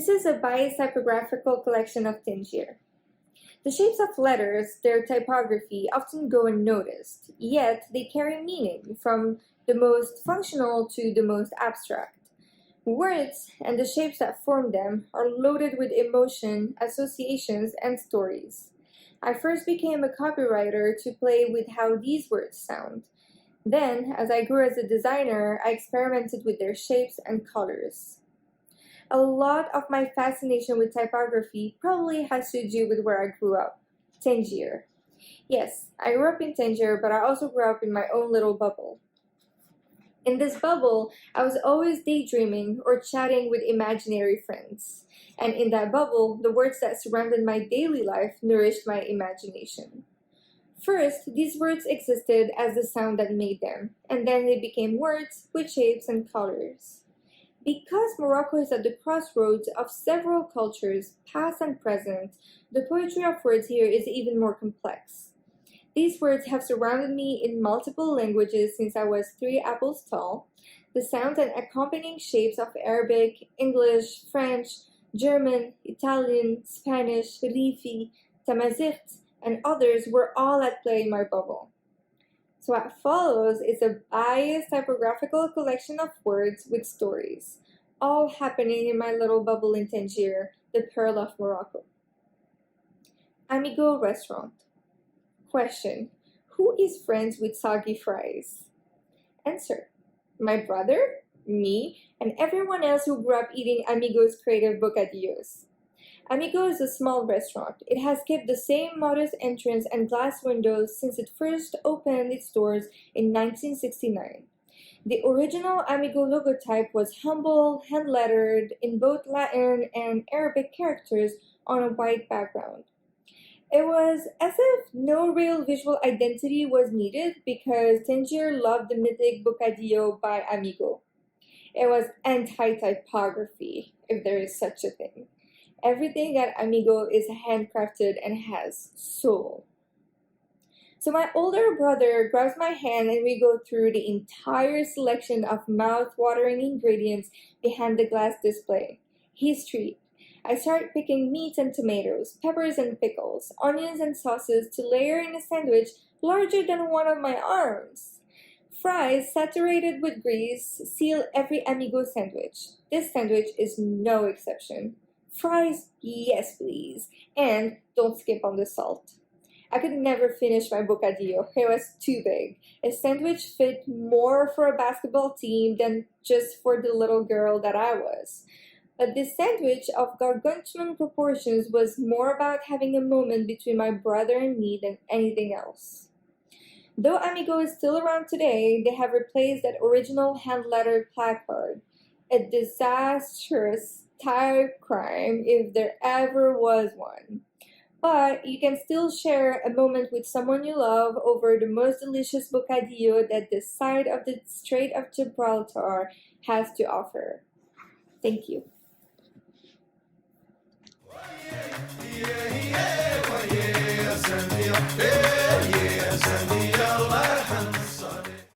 This is a biased typographical collection of Tangier. The shapes of letters, their typography, often go unnoticed, yet they carry meaning, from the most functional to the most abstract. Words and the shapes that form them are loaded with emotion, associations, and stories. I first became a copywriter to play with how these words sound. Then, as I grew as a designer, I experimented with their shapes and colors. A lot of my fascination with typography probably has to do with where I grew up, Tangier. Yes, I grew up in Tangier, but I also grew up in my own little bubble. In this bubble, I was always daydreaming or chatting with imaginary friends. And in that bubble, the words that surrounded my daily life nourished my imagination. First, these words existed as the sound that made them, and then they became words with shapes and colors. Because Morocco is at the crossroads of several cultures, past and present, the poetry of words here is even more complex. These words have surrounded me in multiple languages since I was 3 apples tall. The sounds and accompanying shapes of Arabic, English, French, German, Italian, Spanish, Rifi, Tamazight, and others were all at play in my bubble. So what follows is a biased typographical collection of words with stories, all happening in my little bubble in Tangier, the pearl of Morocco. Amigo restaurant. Question: who is friends with soggy fries? Answer: my brother, me, and everyone else who grew up eating Amigo's creative bocadillos. Amigo is a small restaurant. It has kept the same modest entrance and glass windows since it first opened its doors in 1969. The original Amigo logotype was humble, hand-lettered in both Latin and Arabic characters on a white background. It was as if no real visual identity was needed because Tangier loved the mythic bocadillo by Amigo. It was anti-typography, if there is such a thing. Everything at Amigo is handcrafted and has soul. So my older brother grabs my hand and we go through the entire selection of mouth-watering ingredients behind the glass display. His treat. I start picking meats and tomatoes, peppers and pickles, onions and sauces to layer in a sandwich larger than one of my arms. Fries saturated with grease seal every Amigo sandwich. This sandwich is no exception. Fries, yes please, and don't skip on the salt. I could never finish my bocadillo. It was too big. A sandwich fit more for a basketball team than just for the little girl that I was. But this sandwich of gargantuan proportions was more about having a moment between my brother and me than anything else. Though Amigo is still around today, they have replaced that original hand-lettered placard. A disastrous type crime if there ever was one. But you can still share a moment with someone you love over the most delicious bocadillo that the side of the Strait of Gibraltar has to offer. Thank you. Yeah, yeah, yeah,